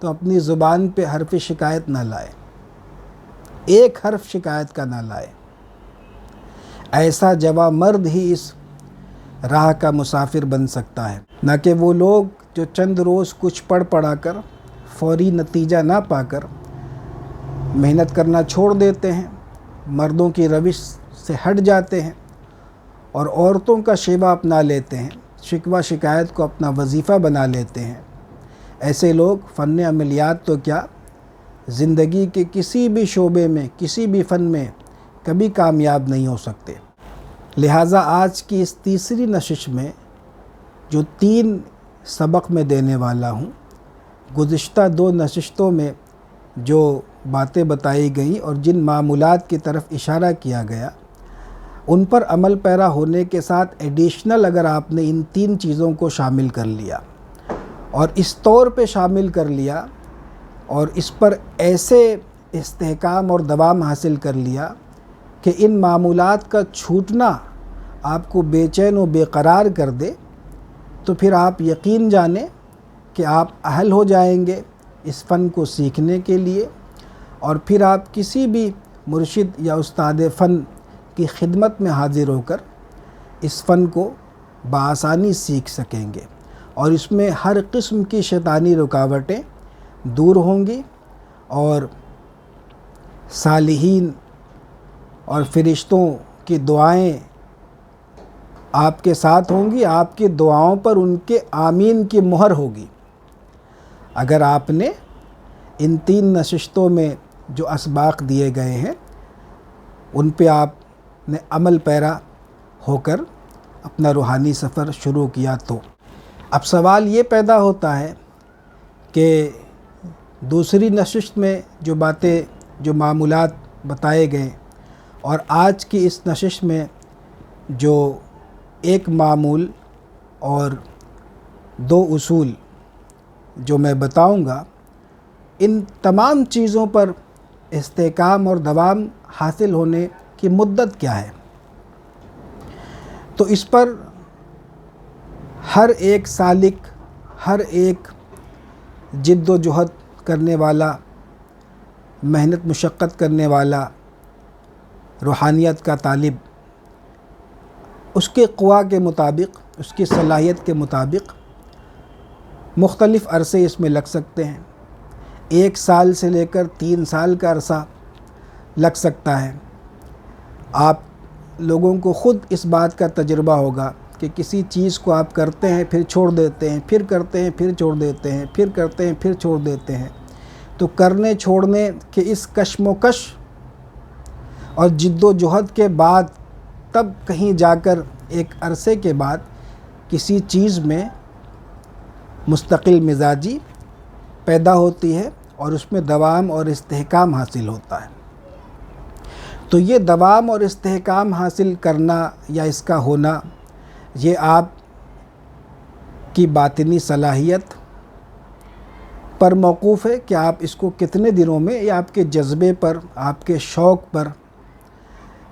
تو اپنی زبان پہ حرف شکایت نہ لائے، ایک حرف شکایت کا نہ لائے۔ ایسا جواں مرد ہی اس راہ کا مسافر بن سکتا ہے، نہ کہ وہ لوگ جو چند روز کچھ پڑھا کر فوری نتیجہ نہ پا کر محنت کرنا چھوڑ دیتے ہیں، مردوں کی روش سے ہٹ جاتے ہیں اور عورتوں کا شیوا اپنا لیتے ہیں، شکوہ شکایت کو اپنا وظیفہ بنا لیتے ہیں۔ ایسے لوگ فن عملیات تو کیا، زندگی کے کسی بھی شعبے میں، کسی بھی فن میں کبھی کامیاب نہیں ہو سکتے۔ لہٰذا آج کی اس تیسری نشست میں جو 3 سبق میں دینے والا ہوں، گزشتہ 2 نشستوں میں جو باتیں بتائی گئیں اور جن معمولات کی طرف اشارہ کیا گیا، ان پر عمل پیرا ہونے کے ساتھ ایڈیشنل اگر آپ نے ان 3 چیزوں کو شامل کر لیا اور اس طور پہ شامل کر لیا اور اس پر ایسے استحکام اور دوام حاصل کر لیا کہ ان معمولات کا چھوٹنا آپ کو بے چین و بے قرار کر دے، تو پھر آپ یقین جانیں کہ آپ اہل ہو جائیں گے اس فن کو سیکھنے کے لیے، اور پھر آپ کسی بھی مرشد یا استاد فن کی خدمت میں حاضر ہو کر اس فن کو بآسانی سیکھ سکیں گے، اور اس میں ہر قسم کی شیطانی رکاوٹیں دور ہوں گی، اور صالحین اور فرشتوں کی دعائیں آپ کے ساتھ ہوں گی، آپ کی دعاؤں پر ان کے آمین کی مہر ہوگی۔ اگر آپ نے ان 3 نشستوں میں جو اسباق دیے گئے ہیں ان پہ آپ نے عمل پیرا ہو کر اپنا روحانی سفر شروع کیا، تو اب سوال یہ پیدا ہوتا ہے کہ دوسری نشست میں جو باتیں، جو معمولات بتائے گئے، اور آج کی اس نشست میں جو ایک معمول اور 2 اصول جو میں بتاؤں گا، ان تمام چیزوں پر استحکام اور دوام حاصل ہونے کی مدت کیا ہے؟ تو اس پر ہر ایک سالک، ہر ایک جد و جہد کرنے والا، محنت مشقت کرنے والا، روحانیت کا طالب، اس کے قوا کے مطابق، اس کی صلاحیت کے مطابق مختلف عرصے اس میں لگ سکتے ہیں۔ 1 سال سے لے کر 3 سال کا عرصہ لگ سکتا ہے۔ آپ لوگوں کو خود اس بات کا تجربہ ہوگا کہ کسی چیز کو آپ کرتے ہیں، پھر چھوڑ دیتے ہیں، پھر کرتے ہیں، پھر چھوڑ دیتے ہیں، پھر کرتے ہیں، پھر چھوڑ دیتے ہیں، تو کرنے چھوڑنے کے اس کشم و کش اور جد و جہد کے بعد تب کہیں جا کر ایک عرصے کے بعد کسی چیز میں مستقل مزاجی پیدا ہوتی ہے اور اس میں دوام اور استحکام حاصل ہوتا ہے۔ تو یہ دوام اور استحکام حاصل کرنا یا اس کا ہونا، یہ آپ کی باطنی صلاحیت پر موقوف ہے کہ آپ اس کو کتنے دنوں میں، یا آپ کے جذبے پر، آپ کے شوق پر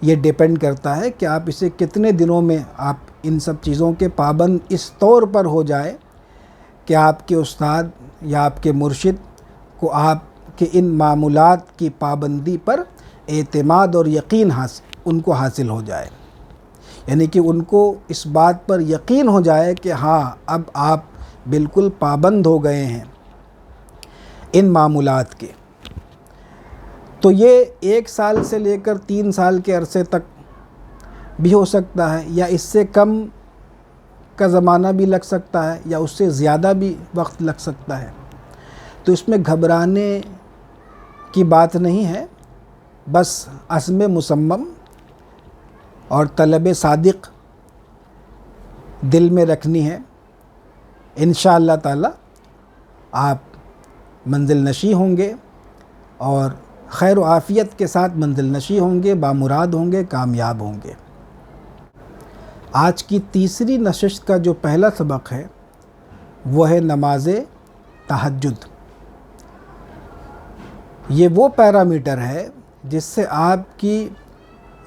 یہ ڈیپینڈ کرتا ہے کہ آپ اسے کتنے دنوں میں آپ ان سب چیزوں کے پابند اس طور پر ہو جائے کہ آپ کے استاد یا آپ کے مرشد کو آپ کے ان معمولات کی پابندی پر اعتماد اور یقین ان کو حاصل ہو جائے، یعنی کہ ان کو اس بات پر یقین ہو جائے کہ ہاں اب آپ بالکل پابند ہو گئے ہیں ان معمولات کے۔ تو یہ 1 سال سے لے کر 3 سال کے عرصے تک بھی ہو سکتا ہے، یا اس سے کم کا زمانہ بھی لگ سکتا ہے، یا اس سے زیادہ بھی وقت لگ سکتا ہے۔ تو اس میں گھبرانے کی بات نہیں ہے، بس عزم مصمم اور طلب صادق دل میں رکھنی ہے۔ انشاءاللہ تعالی آپ منزل نشیں ہوں گے، اور خیر و عافیت کے ساتھ منزل نشیں ہوں گے، بامراد ہوں گے، کامیاب ہوں گے۔ آج کی تیسری نشست کا جو پہلا سبق ہے وہ ہے نماز تہجد۔ یہ وہ پیرامیٹر ہے جس سے آپ کی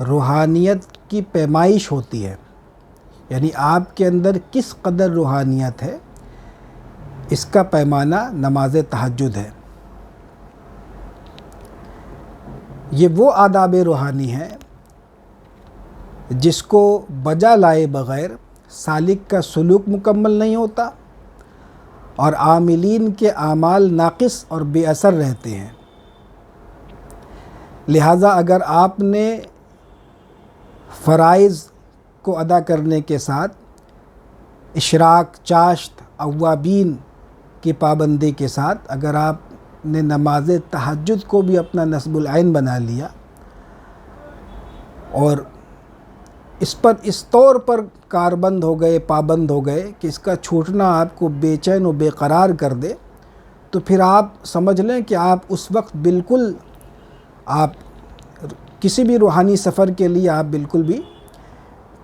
روحانیت کی پیمائش ہوتی ہے، یعنی آپ کے اندر کس قدر روحانیت ہے، اس کا پیمانہ نماز تہجد ہے۔ یہ وہ آداب روحانی ہیں جس کو بجا لائے بغیر سالک کا سلوک مکمل نہیں ہوتا اور عاملین کے اعمال ناقص اور بے اثر رہتے ہیں۔ لہٰذا اگر آپ نے فرائض کو ادا کرنے کے ساتھ اشراق، چاشت، اوابین کی پابندی کے ساتھ اگر آپ نے نماز تہجد کو بھی اپنا نصب العین بنا لیا اور اس طور پر کاربند ہو گئے، پابند ہو گئے کہ اس کا چھوٹنا آپ کو بے چین و بے قرار کر دے، تو پھر آپ سمجھ لیں کہ آپ اس وقت بالکل آپ کسی بھی روحانی سفر کے لیے آپ بالکل بھی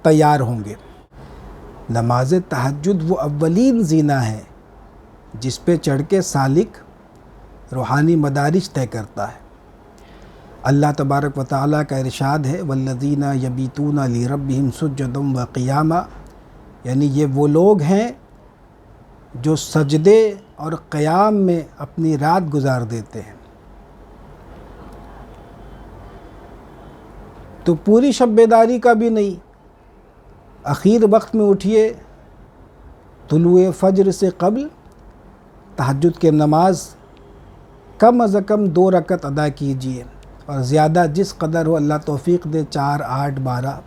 تیار ہوں گے۔ نماز تہجد وہ اولین زینہ ہے جس پہ چڑھ کے سالک روحانی مدارج طے کرتا ہے۔ اللہ تبارک و تعالیٰ کا ارشاد ہے وَالَّذِينَ يَبِيتُونَ لِرَبِّهِمْ سُجَّدًا وَقِيَامًا، یعنی یہ وہ لوگ ہیں جو سجدے اور قیام میں اپنی رات گزار دیتے ہیں۔ تو پوری شب بیداری کا بھی نہیں، اخیر وقت میں اٹھیے، طلوع فجر سے قبل تہجد کی نماز کم از کم 2 رکعت ادا کیجیے، اور زیادہ جس قدر ہو اللہ توفیق دے 4، 8، 12۔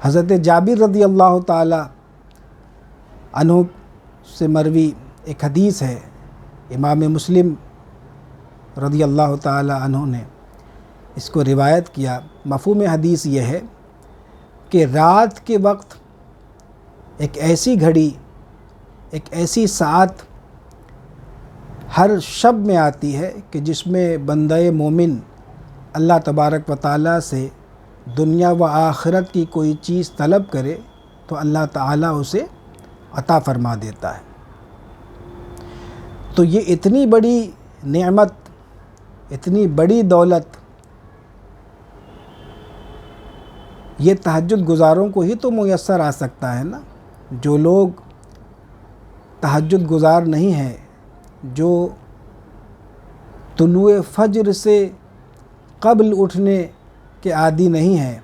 حضرت جابر رضی اللہ تعالی عنہ سے مروی ایک حدیث ہے، امام مسلم رضی اللہ تعالی عنہ نے اس کو روایت کیا۔ مفہوم حدیث یہ ہے کہ رات کے وقت ایک ایسی گھڑی، ایک ایسی ساعت ہر شب میں آتی ہے کہ جس میں بندہ مومن اللہ تبارک و تعالیٰ سے دنیا و آخرت کی کوئی چیز طلب کرے تو اللہ تعالیٰ اسے عطا فرما دیتا ہے۔ تو یہ اتنی بڑی نعمت، اتنی بڑی دولت یہ تہجد گزاروں کو ہی تو میسر آ سکتا ہے نا۔ جو لوگ تہجد گزار نہیں ہیں، جو طلوع فجر سے قبل اٹھنے کے عادی نہیں ہیں،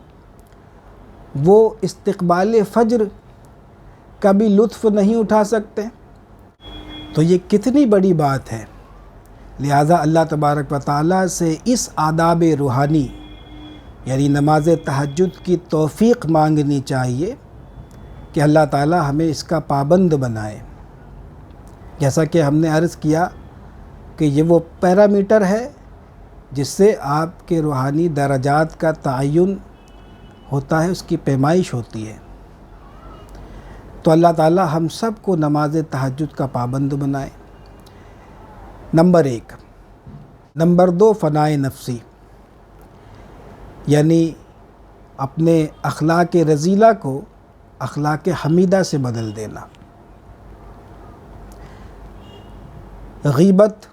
وہ استقبال فجر کا بھی لطف نہیں اٹھا سکتے۔ تو یہ کتنی بڑی بات ہے۔ لہٰذا اللہ تبارک و تعالیٰ سے اس آداب روحانی یعنی نماز تہجد کی توفیق مانگنی چاہیے کہ اللہ تعالیٰ ہمیں اس کا پابند بنائے۔ جیسا کہ ہم نے عرض کیا کہ یہ وہ پیرامیٹر ہے جس سے آپ کے روحانی درجات کا تعین ہوتا ہے، اس کی پیمائش ہوتی ہے۔ تو اللہ تعالیٰ ہم سب کو نماز تہجد کا پابند بنائے۔ نمبر 1۔ نمبر 2، فنائے نفسی، یعنی اپنے اخلاق رذیلہ کو اخلاق حمیدہ سے بدل دینا۔ غیبت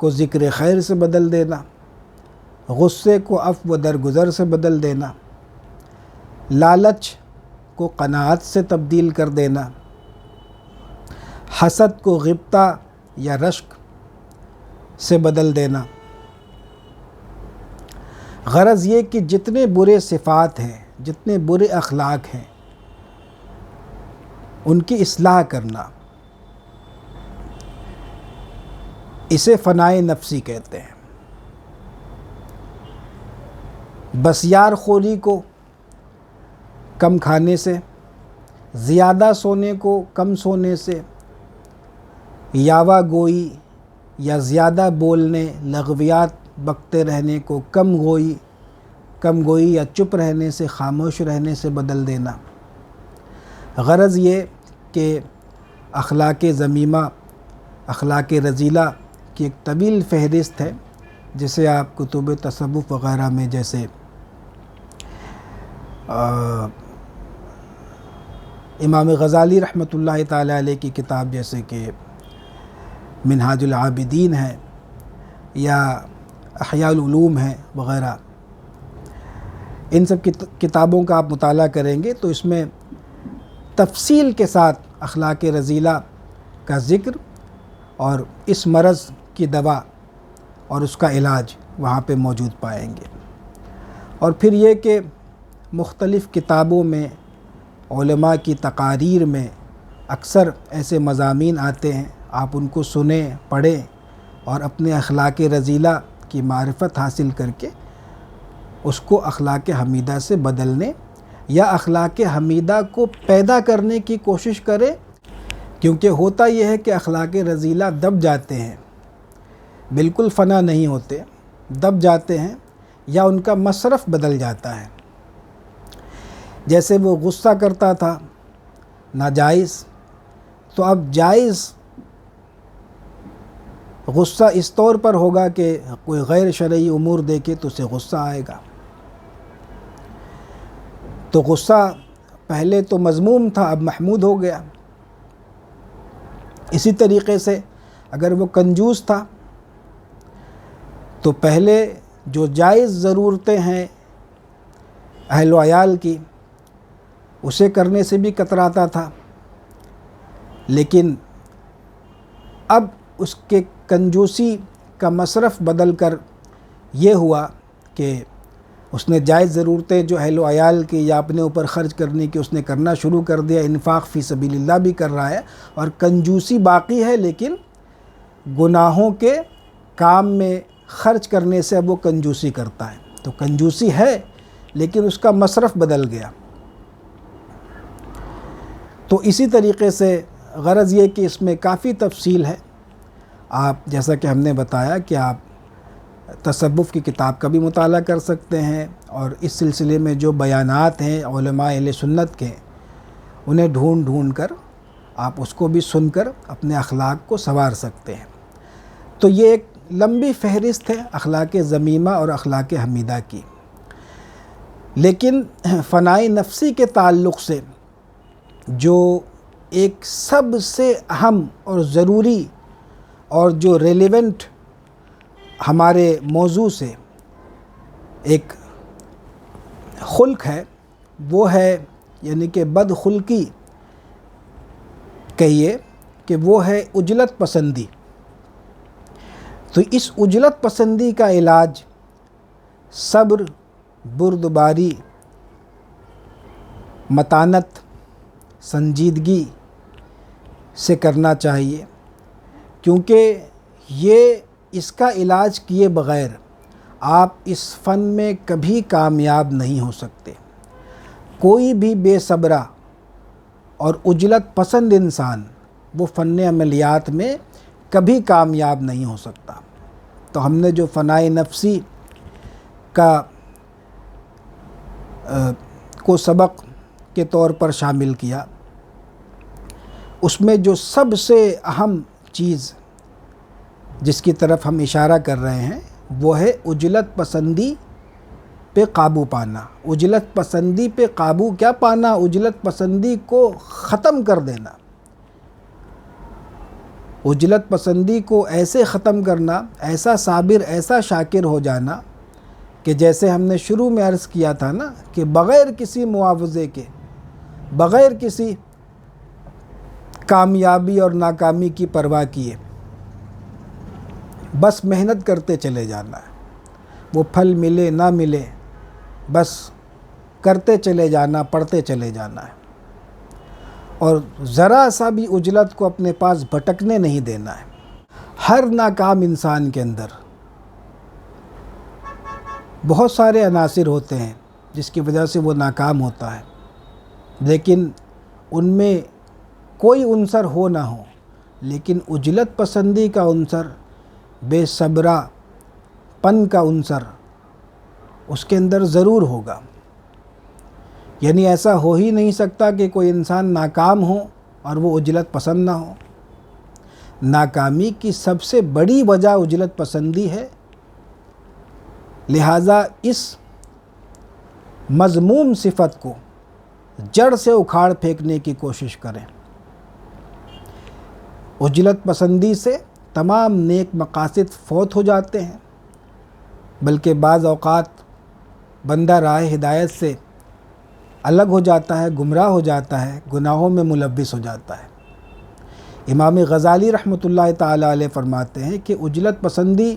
کو ذکر خیر سے بدل دینا، غصے کو عفو و درگزر سے بدل دینا، لالچ کو قناعت سے تبدیل کر دینا، حسد کو غبطہ یا رشک سے بدل دینا۔ غرض یہ کہ جتنے برے صفات ہیں، جتنے برے اخلاق ہیں، ان کی اصلاح کرنا، اسے فنائے نفسی کہتے ہیں۔ بسیار خوری کو کم کھانے سے، زیادہ سونے کو کم سونے سے، یاوہ گوئی یا زیادہ بولنے، لغویات بکتے رہنے کو کم گوئی یا چپ رہنے سے، خاموش رہنے سے بدل دینا۔ غرض یہ کہ اخلاق ذمیمہ، اخلاق رذیلہ کی ایک طویل فہرست ہے، جسے آپ کتب تصوف وغیرہ میں جیسے امام غزالی رحمۃ اللہ تعالی علیہ کی کتاب جیسے کہ منہاج العابدین ہے یا احیاء العلوم ہے وغیرہ، ان سب کتابوں کا آپ مطالعہ کریں گے تو اس میں تفصیل کے ساتھ اخلاق رذیلہ کا ذکر اور اس مرض کی دوا اور اس کا علاج وہاں پہ موجود پائیں گے۔ اور پھر یہ کہ مختلف کتابوں میں، علماء کی تقاریر میں اکثر ایسے مضامین آتے ہیں، آپ ان کو سنیں، پڑھیں اور اپنے اخلاق رذیلہ کی معرفت حاصل کر کے اس کو اخلاق حمیدہ سے بدلنے یا اخلاق حمیدہ کو پیدا کرنے کی کوشش کریں، کیونکہ ہوتا یہ ہے کہ اخلاق رذیلہ دب جاتے ہیں، بالکل فنا نہیں ہوتے، دب جاتے ہیں یا ان کا مصرف بدل جاتا ہے۔ جیسے وہ غصہ کرتا تھا ناجائز، تو اب جائز غصہ اس طور پر ہوگا کہ کوئی غیر شرعی امور دیکھے تو اسے غصہ آئے گا۔ تو غصہ پہلے تو مذموم تھا، اب محمود ہو گیا۔ اسی طریقے سے اگر وہ کنجوس تھا تو پہلے جو جائز ضرورتیں ہیں اہل و عیال کی، اسے کرنے سے بھی کتراتا تھا، لیکن اب اس کے کنجوسی کا مصرف بدل کر یہ ہوا کہ اس نے جائز ضرورتیں جو اہل و عیال کی یا اپنے اوپر خرچ کرنے کی اس نے کرنا شروع کر دیا، انفاق فی سبیل اللہ بھی کر رہا ہے، اور کنجوسی باقی ہے لیکن گناہوں کے کام میں خرچ کرنے سے اب وہ کنجوسی کرتا ہے۔ تو کنجوسی ہے لیکن اس کا مصرف بدل گیا۔ تو اسی طریقے سے غرض یہ کہ اس میں کافی تفصیل ہے۔ آپ جیسا کہ ہم نے بتایا کہ آپ تصوف کی کتاب کا بھی مطالعہ کر سکتے ہیں، اور اس سلسلے میں جو بیانات ہیں علماء اہل سنت کے، انہیں ڈھونڈ ڈھونڈ کر آپ اس کو بھی سن کر اپنے اخلاق کو سنوار سکتے ہیں۔ تو یہ ایک لمبی فہرست ہے اخلاق ذمیمہ اور اخلاق حمیدہ کی، لیکن فنائی نفسی کے تعلق سے جو ایک سب سے اہم اور ضروری اور جو ریلیونٹ ہمارے موضوع سے ایک خلق ہے، وہ ہے یعنی کہ بدخلقی کہیے کہ وہ ہے عجلت پسندی۔ تو اس عجلت پسندی کا علاج صبر، بردباری، متانت، سنجیدگی سے کرنا چاہیے، کیونکہ یہ اس کا علاج کیے بغیر آپ اس فن میں کبھی کامیاب نہیں ہو سکتے۔ کوئی بھی بے صبرہ اور عجلت پسند انسان وہ فن عملیات میں کبھی کامیاب نہیں ہو سکتا۔ تو ہم نے جو فنائے نفسی کو سبق کے طور پر شامل کیا، اس میں جو سب سے اہم چیز جس کی طرف ہم اشارہ کر رہے ہیں وہ ہے عجلت پسندی پہ قابو پانا۔ عجلت پسندی پہ قابو کیا پانا؟ عجلت پسندی کو ختم کر دینا۔ عجلت پسندی کو ایسے ختم کرنا، ایسا صابر، ایسا شاکر ہو جانا کہ جیسے ہم نے شروع میں عرض کیا تھا نا کہ بغیر کسی معاوضے کے، بغیر کسی کامیابی اور ناکامی کی پرواہ کیے بس محنت کرتے چلے جانا ہے، وہ پھل ملے نہ ملے بس کرتے چلے جانا، پڑھتے چلے جانا ہے، اور ذرا سا بھی عجلت کو اپنے پاس بھٹکنے نہیں دینا ہے۔ ہر ناکام انسان کے اندر بہت سارے عناصر ہوتے ہیں جس کی وجہ سے وہ ناکام ہوتا ہے، لیکن ان میں کوئی عنصر ہو نہ ہو، لیکن عجلت پسندی کا عنصر، بے صبرہ پن کا عنصر اس کے اندر ضرور ہوگا۔ یعنی ایسا ہو ہی نہیں سکتا کہ کوئی انسان ناکام ہو اور وہ عجلت پسند نہ ہو۔ ناکامی کی سب سے بڑی وجہ عجلت پسندی ہے، لہٰذا اس مذموم صفت کو جڑ سے اکھاڑ پھینکنے کی کوشش کریں۔ عجلت پسندی سے تمام نیک مقاصد فوت ہو جاتے ہیں، بلکہ بعض اوقات بندہ راہ ہدایت سے الگ ہو جاتا ہے، گمراہ ہو جاتا ہے، گناہوں میں ملوث ہو جاتا ہے۔ امام غزالی رحمۃ اللہ تعالی علیہ فرماتے ہیں کہ عجلت پسندی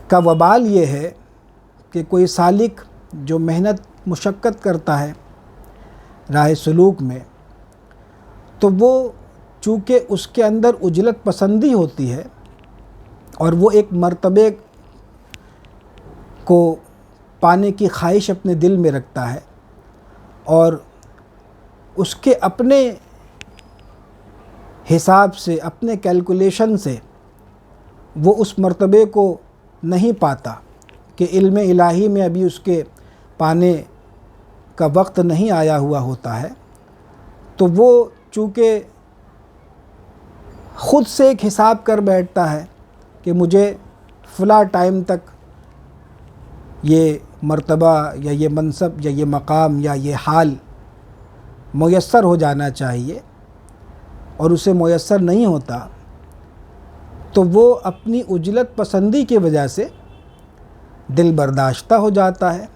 کا وبال یہ ہے کہ کوئی سالک جو محنت مشقت کرتا ہے راہ سلوک میں، تو وہ چونکہ اس کے اندر عجلت پسندی ہوتی ہے اور وہ ایک مرتبے کو پانے کی خواہش اپنے دل میں رکھتا ہے، اور اس کے اپنے حساب سے، اپنے کیلکولیشن سے وہ اس مرتبے کو نہیں پاتا کہ علم الہی میں ابھی اس کے پانے کا وقت نہیں آیا ہوا ہوتا ہے، تو وہ چونکہ خود سے ایک حساب کر بیٹھتا ہے کہ مجھے فلاں ٹائم تک یہ مرتبہ یا یہ منصب یا یہ مقام یا یہ حال میسر ہو جانا چاہیے، اور اسے میسر نہیں ہوتا، تو وہ اپنی عجلت پسندی کی وجہ سے دل برداشتہ ہو جاتا ہے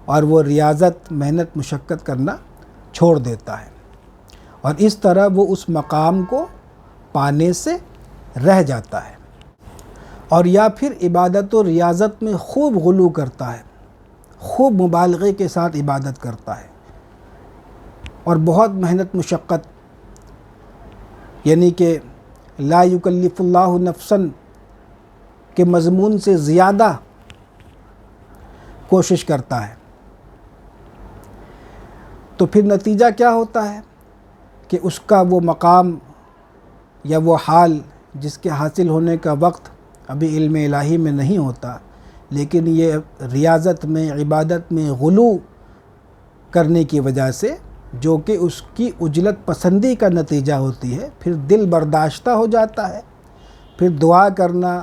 اور وہ ریاضت، محنت مشقت کرنا چھوڑ دیتا ہے، اور اس طرح وہ اس مقام کو پانے سے رہ جاتا ہے، اور یا پھر عبادت و ریاضت میں خوب غلو کرتا ہے، خوب مبالغے کے ساتھ عبادت کرتا ہے اور بہت محنت مشقت، یعنی کہ لا یکلف اللہ نفسا کے مضمون سے زیادہ کوشش کرتا ہے، تو پھر نتیجہ کیا ہوتا ہے کہ اس کا وہ مقام یا وہ حال جس کے حاصل ہونے کا وقت ابھی علم الہی میں نہیں ہوتا، لیکن یہ ریاضت میں، عبادت میں غلو کرنے کی وجہ سے، جو کہ اس کی عجلت پسندی کا نتیجہ ہوتی ہے، پھر دل برداشتہ ہو جاتا ہے، پھر دعا کرنا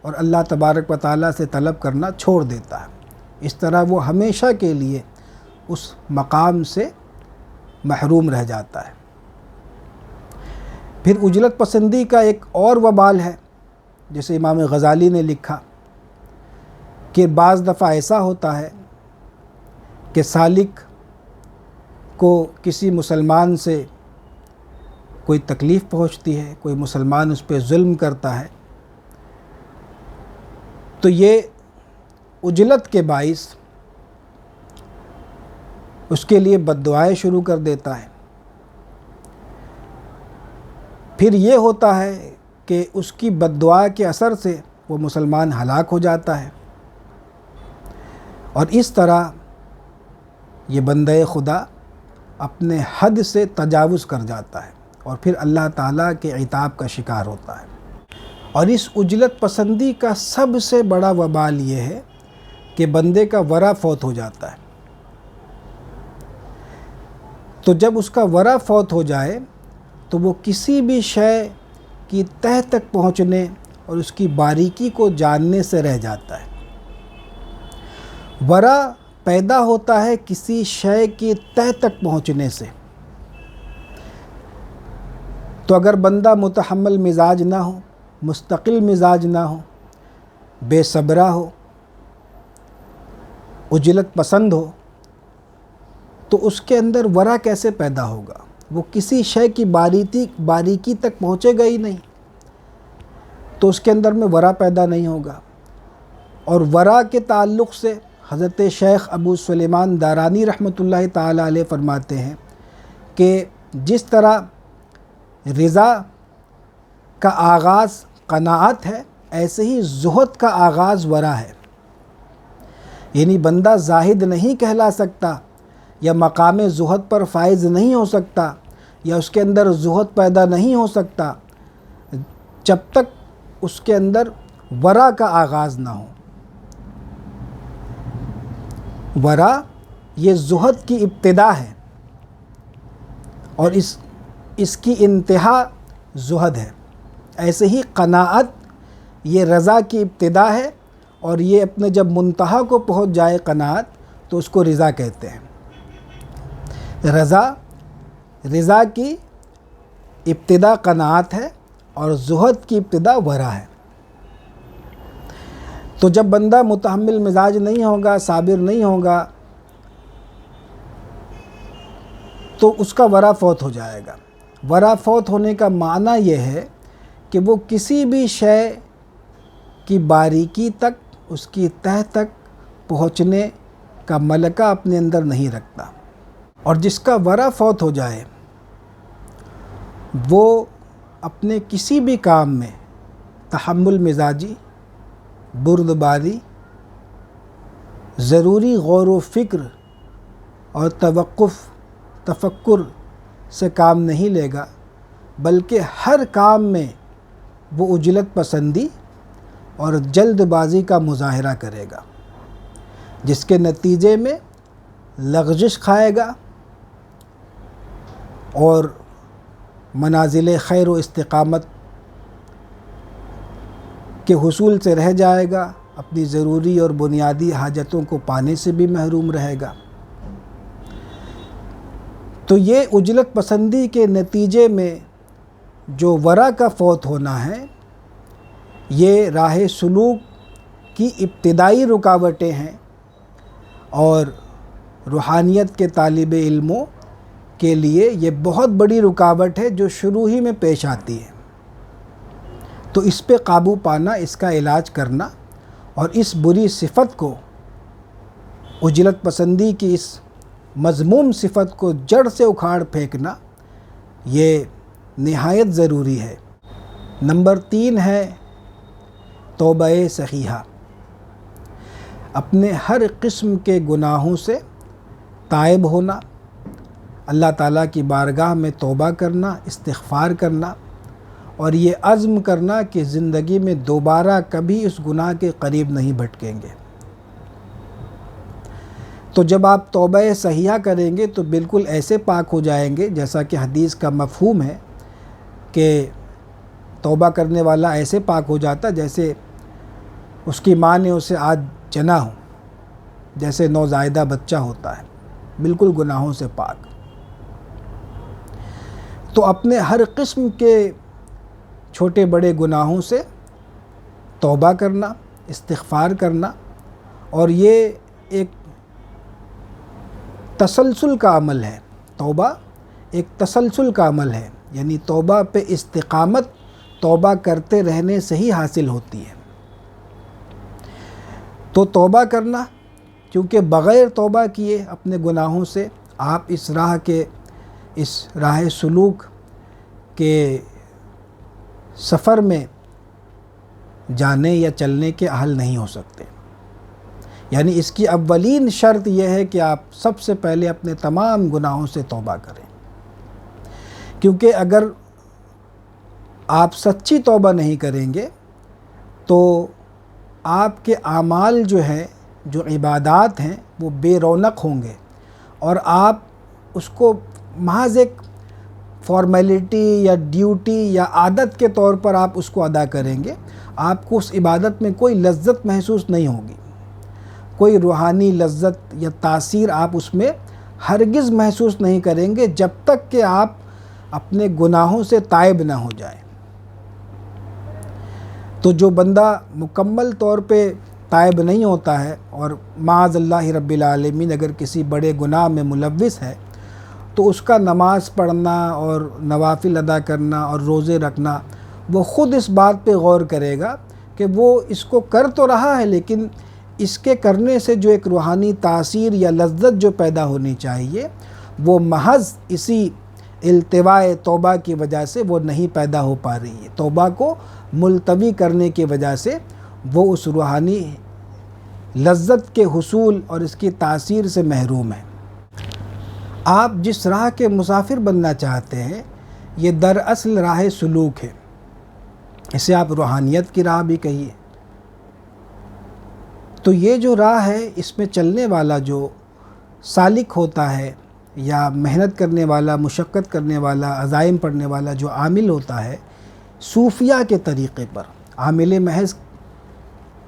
اور اللہ تبارک و تعالیٰ سے طلب کرنا چھوڑ دیتا ہے۔ اس طرح وہ ہمیشہ کے لیے اس مقام سے محروم رہ جاتا ہے۔ پھر عجلت پسندی کا ایک اور وبال ہے، جیسے امام غزالی نے لکھا کہ بعض دفعہ ایسا ہوتا ہے کہ سالک کو کسی مسلمان سے کوئی تکلیف پہنچتی ہے، کوئی مسلمان اس پہ ظلم کرتا ہے، تو یہ عجلت کے باعث اس کے لیے بد دعائیں شروع کر دیتا ہے۔ پھر یہ ہوتا ہے کہ اس کی بد دعا کے اثر سے وہ مسلمان ہلاک ہو جاتا ہے، اور اس طرح یہ بندہ خدا اپنے حد سے تجاوز کر جاتا ہے اور پھر اللہ تعالیٰ کے عتاب کا شکار ہوتا ہے۔ اور اس عجلت پسندی کا سب سے بڑا وبال یہ ہے کہ بندے کا ورع فوت ہو جاتا ہے۔ تو جب اس کا ورع فوت ہو جائے تو وہ کسی بھی شے کی تہ تک پہنچنے اور اس کی باریکی کو جاننے سے رہ جاتا ہے۔ ورع پیدا ہوتا ہے کسی شے کی تہ تک پہنچنے سے۔ تو اگر بندہ متحمل مزاج نہ ہو، مستقل مزاج نہ ہو، بے صبرہ ہو، عجلت پسند ہو، تو اس کے اندر ورع کیسے پیدا ہوگا؟ وہ کسی شے کی باریکی تک پہنچے گا ہی نہیں، تو اس کے اندر میں ورع پیدا نہیں ہوگا۔ اور ورع کے تعلق سے حضرت شیخ ابو سلیمان دارانی رحمۃ اللہ تعالی علیہ فرماتے ہیں کہ جس طرح رضا کا آغاز قناعت ہے، ایسے ہی زہد کا آغاز ورع ہے۔ یعنی بندہ زاہد نہیں کہلا سکتا یا مقام زہد پر فائز نہیں ہو سکتا یا اس کے اندر زہد پیدا نہیں ہو سکتا جب تک اس کے اندر ورع کا آغاز نہ ہو۔ ورع یہ زہد کی ابتدا ہے اور اس کی انتہا زہد ہے۔ ایسے ہی قناعت یہ رضا کی ابتدا ہے اور یہ اپنے جب منتہا کو پہنچ جائے قناعت تو اس کو رضا کہتے ہیں۔ رضا کی ابتدا قناعت ہے اور زہد کی ابتدا ورع ہے۔ تو جب بندہ متحمل مزاج نہیں ہوگا، صابر نہیں ہوگا، تو اس کا ورع فوت ہو جائے گا۔ ورع فوت ہونے کا معنی یہ ہے کہ وہ کسی بھی شے کی باریکی تک، اس کی تہ تک پہنچنے کا ملکہ اپنے اندر نہیں رکھتا، اور جس کا ورع فوت ہو جائے وہ اپنے کسی بھی کام میں تحمل مزاجی، بردباری، ضروری غور و فکر اور تفکر سے کام نہیں لے گا، بلکہ ہر کام میں وہ عجلت پسندی اور جلد بازی کا مظاہرہ کرے گا، جس کے نتیجے میں لغزش کھائے گا اور منازل خیر و استقامت کے حصول سے رہ جائے گا، اپنی ضروری اور بنیادی حاجتوں کو پانے سے بھی محروم رہے گا۔ تو یہ عجلت پسندی کے نتیجے میں جو ورع کا فوت ہونا ہے، یہ راہ سلوک کی ابتدائی رکاوٹیں ہیں، اور روحانیت کے طالب علموں کے لیے یہ بہت بڑی رکاوٹ ہے جو شروع ہی میں پیش آتی ہے۔ تو اس پہ قابو پانا، اس کا علاج کرنا، اور اس بری صفت کو، عجلت پسندی کی اس مذموم صفت کو جڑ سے اکھاڑ پھینکنا، یہ نہایت ضروری ہے۔ نمبر 3 ہے توبہ صحیحہ۔ اپنے ہر قسم کے گناہوں سے تائب ہونا، اللہ تعالیٰ کی بارگاہ میں توبہ کرنا، استغفار کرنا، اور یہ عزم کرنا کہ زندگی میں دوبارہ کبھی اس گناہ کے قریب نہیں بھٹکیں گے۔ تو جب آپ توبہ صحیحہ کریں گے تو بالکل ایسے پاک ہو جائیں گے، جیسا کہ حدیث کا مفہوم ہے کہ توبہ کرنے والا ایسے پاک ہو جاتا جیسے اس کی ماں نے اسے آج جنا ہو، جیسے نوزائیدہ بچہ ہوتا ہے، بالکل گناہوں سے پاک۔ تو اپنے ہر قسم کے چھوٹے بڑے گناہوں سے توبہ کرنا، استغفار کرنا، اور یہ ایک تسلسل کا عمل ہے۔ توبہ ایک تسلسل کا عمل ہے، یعنی توبہ پہ استقامت توبہ کرتے رہنے سے ہی حاصل ہوتی ہے۔ تو توبہ کرنا، کیونکہ بغیر توبہ کیے اپنے گناہوں سے آپ اس راہ سلوک کے سفر میں جانے یا چلنے کے اہل نہیں ہو سکتے۔ یعنی اس کی اولین شرط یہ ہے کہ آپ سب سے پہلے اپنے تمام گناہوں سے توبہ کریں، کیونکہ اگر آپ سچی توبہ نہیں کریں گے تو آپ کے اعمال جو ہیں، جو عبادات ہیں، وہ بے رونق ہوں گے، اور آپ اس کو محض ایک فارمیلٹی یا ڈیوٹی یا عادت کے طور پر آپ اس کو ادا کریں گے۔ آپ کو اس عبادت میں کوئی لذت محسوس نہیں ہوگی، کوئی روحانی لذت یا تاثیر آپ اس میں ہرگز محسوس نہیں کریں گے جب تک کہ آپ اپنے گناہوں سے تائب نہ ہو جائیں۔ تو جو بندہ مکمل طور پہ تائب نہیں ہوتا ہے اور معاذ اللہ رب العالمین اگر کسی بڑے گناہ میں ملوث ہے، تو اس کا نماز پڑھنا اور نوافل ادا کرنا اور روزے رکھنا، وہ خود اس بات پہ غور کرے گا کہ وہ اس کو کر تو رہا ہے، لیکن اس کے کرنے سے جو ایک روحانی تاثیر یا لذت جو پیدا ہونی چاہیے، وہ محض اسی التواء توبہ کی وجہ سے وہ نہیں پیدا ہو پا رہی ہے۔ توبہ کو ملتوی کرنے کی وجہ سے وہ اس روحانی لذت کے حصول اور اس کی تاثیر سے محروم ہے۔ آپ جس راہ کے مسافر بننا چاہتے ہیں، یہ دراصل راہ سلوک ہے، اسے آپ روحانیت کی راہ بھی کہیے۔ تو یہ جو راہ ہے، اس میں چلنے والا جو سالک ہوتا ہے یا محنت کرنے والا، مشقت کرنے والا، عزائم پڑھنے والا جو عامل ہوتا ہے، صوفیہ کے طریقے پر، عامل محض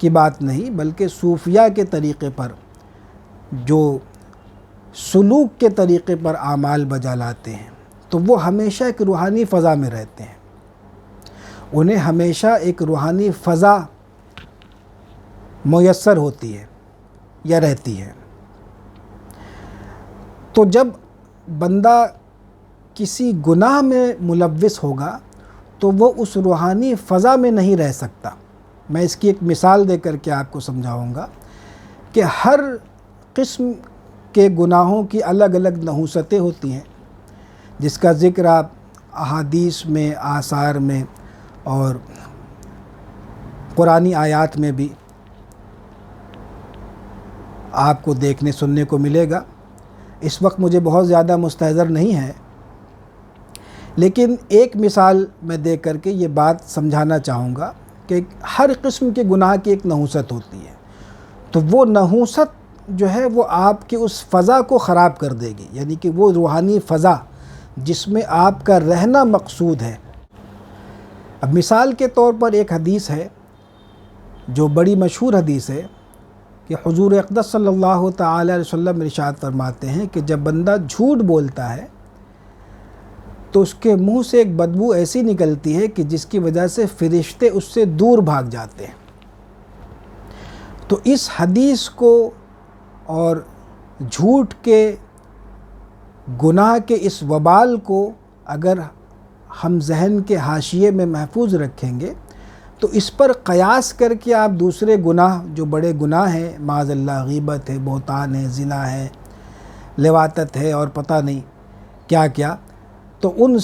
کی بات نہیں بلکہ صوفیہ کے طریقے پر، جو سلوک کے طریقے پر اعمال بجا لاتے ہیں، تو وہ ہمیشہ ایک روحانی فضا میں رہتے ہیں، انہیں ہمیشہ ایک روحانی فضا میسر ہوتی ہے یا رہتی ہے۔ تو جب بندہ کسی گناہ میں ملوث ہوگا تو وہ اس روحانی فضا میں نہیں رہ سکتا، میں اس کی ایک مثال دے کر کے آپ کو سمجھاؤں گا کہ ہر قسم کے گناہوں کی الگ الگ نحوستیں ہوتی ہیں، جس کا ذکر آپ احادیث میں، آثار میں اور قرآنی آیات میں بھی آپ کو دیکھنے سننے کو ملے گا۔ اس وقت مجھے بہت زیادہ مستحضر نہیں ہے، لیکن ایک مثال میں دے کر کے یہ بات سمجھانا چاہوں گا کہ ہر قسم کے گناہ کی ایک نحوست ہوتی ہے، تو وہ نحوست جو ہے وہ آپ کی اس فضا کو خراب کر دے گی، یعنی کہ وہ روحانی فضا جس میں آپ کا رہنا مقصود ہے۔ اب مثال کے طور پر ایک حدیث ہے جو بڑی مشہور حدیث ہے کہ حضور اقدس صلی اللہ تعالی علیہ وسلم ارشاد فرماتے ہیں کہ جب بندہ جھوٹ بولتا ہے تو اس کے منہ سے ایک بدبو ایسی نکلتی ہے کہ جس کی وجہ سے فرشتے اس سے دور بھاگ جاتے ہیں۔ تو اس حدیث کو اور جھوٹ کے گناہ کے اس وبال کو اگر ہم ذہن کے حاشیے میں محفوظ رکھیں گے تو اس پر قیاس کر کے آپ دوسرے گناہ جو بڑے گناہ ہیں، معاذ اللہ غیبت ہے، بہتان ہے، زنا ہے، لواطت ہے اور پتہ نہیں کیا کیا، تو ان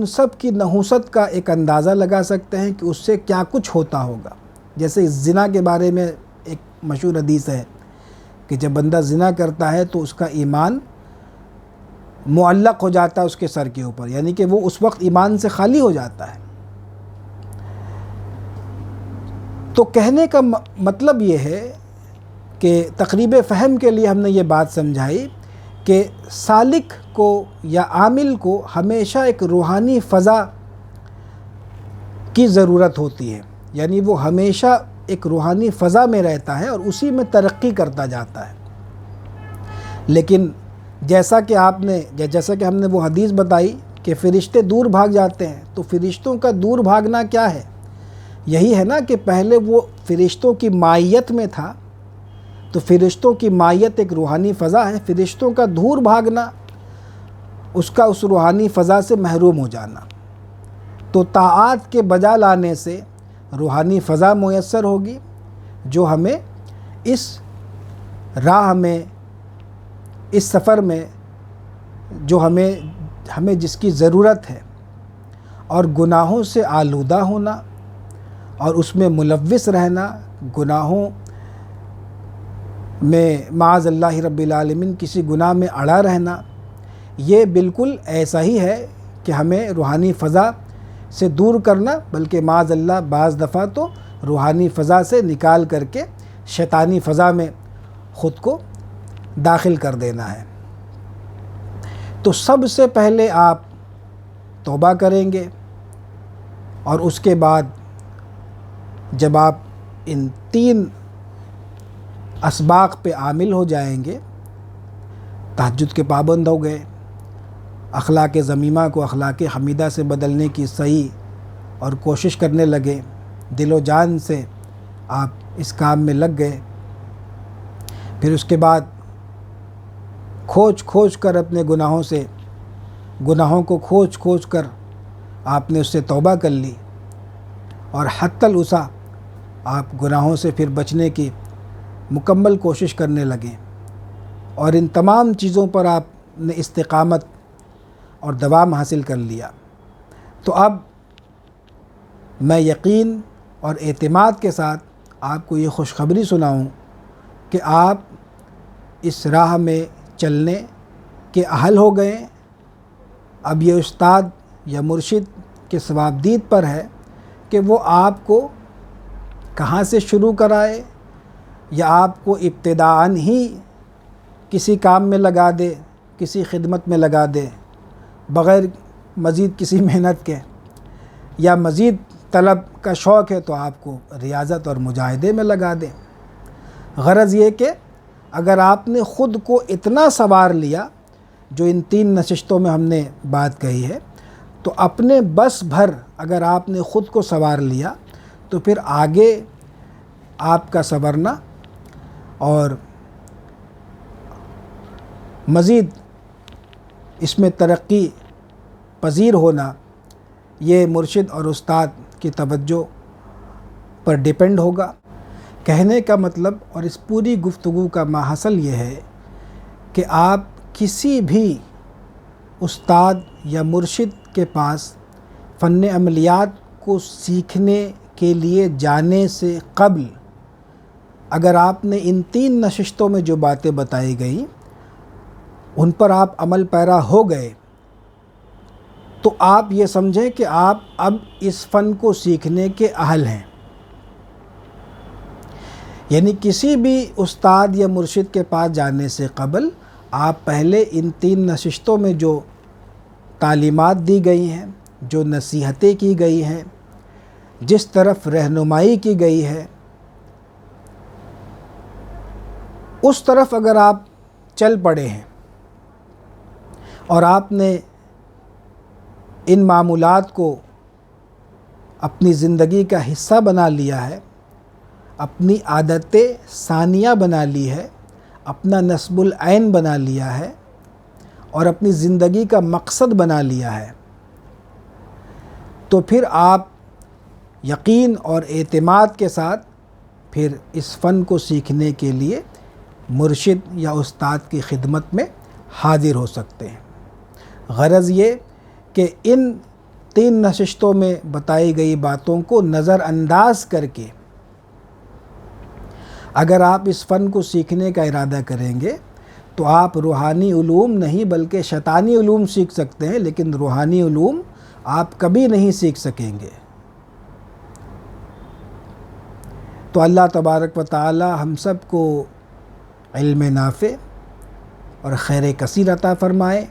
سب کی نحوست کا ایک اندازہ لگا سکتے ہیں کہ اس سے کیا کچھ ہوتا ہوگا۔ جیسے زنا کے بارے میں ایک مشہور حدیث ہے کہ جب بندہ زنا کرتا ہے تو اس کا ایمان معلق ہو جاتا ہے اس کے سر کے اوپر، یعنی کہ وہ اس وقت ایمان سے خالی ہو جاتا ہے۔ تو کہنے کا مطلب یہ ہے کہ تقریب فہم کے لیے ہم نے یہ بات سمجھائی کہ سالک کو یا عامل کو ہمیشہ ایک روحانی فضا کی ضرورت ہوتی ہے، یعنی وہ ہمیشہ ایک روحانی فضا میں رہتا ہے اور اسی میں ترقی کرتا جاتا ہے۔ لیکن جیسا کہ ہم نے وہ حدیث بتائی کہ فرشتے دور بھاگ جاتے ہیں، تو فرشتوں کا دور بھاگنا کیا ہے؟ یہی ہے نا کہ پہلے وہ فرشتوں کی مائیت میں تھا، تو فرشتوں کی مائیت ایک روحانی فضا ہے، فرشتوں کا دور بھاگنا اس کا اس روحانی فضا سے محروم ہو جانا۔ تو طاعات کے بجا لانے سے روحانی فضا میسر ہوگی جو ہمیں اس راہ میں، اس سفر میں جو ہمیں جس کی ضرورت ہے، اور گناہوں سے آلودہ ہونا اور اس میں ملوث رہنا، گناہوں میں معاذ اللہ رب العالمین کسی گناہ میں اڑا رہنا، یہ بالکل ایسا ہی ہے کہ ہمیں روحانی فضا سے دور کرنا، بلکہ معاذ اللہ بعض دفعہ تو روحانی فضا سے نکال کر کے شیطانی فضا میں خود کو داخل کر دینا ہے۔ تو سب سے پہلے آپ توبہ کریں گے، اور اس کے بعد جب آپ ان 3 اسباق پہ عامل ہو جائیں گے، تہجد کے پابند ہو گئے، اخلاق ذمیمہ کو اخلاق حمیدہ سے بدلنے کی صحیح اور کوشش کرنے لگے، دل و جان سے آپ اس کام میں لگ گئے، پھر اس کے بعد کھوج کر اپنے گناہوں کو کھوج کر آپ نے اس سے توبہ کر لی، اور حتی الوسع آپ گناہوں سے پھر بچنے کی مکمل کوشش کرنے لگے، اور ان تمام چیزوں پر آپ نے استقامت اور دوام حاصل کر لیا۔ تو اب میں یقین اور اعتماد کے ساتھ آپ کو یہ خوشخبری سناؤں کہ آپ اس راہ میں چلنے کے اہل ہو گئے۔ اب یہ استاد یا مرشد کے ثوابدید پر ہے کہ وہ آپ کو کہاں سے شروع کرائے، یا آپ کو ابتداءً ہی کسی کام میں لگا دے، کسی خدمت میں لگا دے بغیر مزید کسی محنت کے، یا مزید طلب کا شوق ہے تو آپ کو ریاضت اور مجاہدے میں لگا دے۔ غرض یہ کہ اگر آپ نے خود کو اتنا سنوار لیا جو ان 3 نشستوں میں ہم نے بات کہی ہے، تو اپنے بس بھر اگر آپ نے خود کو سنوار لیا تو پھر آگے آپ کا سنورنا اور مزید اس میں ترقی پذیر ہونا، یہ مرشد اور استاد کی توجہ پر ڈیپینڈ ہوگا۔ کہنے کا مطلب اور اس پوری گفتگو کا ماحصل یہ ہے کہ آپ کسی بھی استاد یا مرشد کے پاس فن عملیات کو سیکھنے کے لیے جانے سے قبل اگر آپ نے ان 3 نشستوں میں جو باتیں بتائی گئیں ان پر آپ عمل پیرا ہو گئے تو آپ یہ سمجھیں کہ آپ اب اس فن کو سیکھنے کے اہل ہیں۔ یعنی کسی بھی استاد یا مرشد کے پاس جانے سے قبل آپ پہلے ان 3 نشستوں میں جو تعلیمات دی گئی ہیں، جو نصیحتیں کی گئی ہیں، جس طرف رہنمائی کی گئی ہے، اس طرف اگر آپ چل پڑے ہیں اور آپ نے ان معمولات کو اپنی زندگی کا حصہ بنا لیا ہے، اپنی عادت ثانیہ بنا لی ہے، اپنا نصب العین بنا لیا ہے اور اپنی زندگی کا مقصد بنا لیا ہے، تو پھر آپ یقین اور اعتماد کے ساتھ پھر اس فن کو سیکھنے کے لیے مرشد یا استاد کی خدمت میں حاضر ہو سکتے ہیں۔ غرض یہ کہ ان 3 نشستوں میں بتائی گئی باتوں کو نظر انداز کر کے اگر آپ اس فن کو سیکھنے کا ارادہ کریں گے تو آپ روحانی علوم نہیں بلکہ شیطانی علوم سیکھ سکتے ہیں، لیکن روحانی علوم آپ کبھی نہیں سیکھ سکیں گے۔ تو اللہ تبارک و تعالی ہم سب کو علم نافع اور خیر کثیر عطا فرمائے۔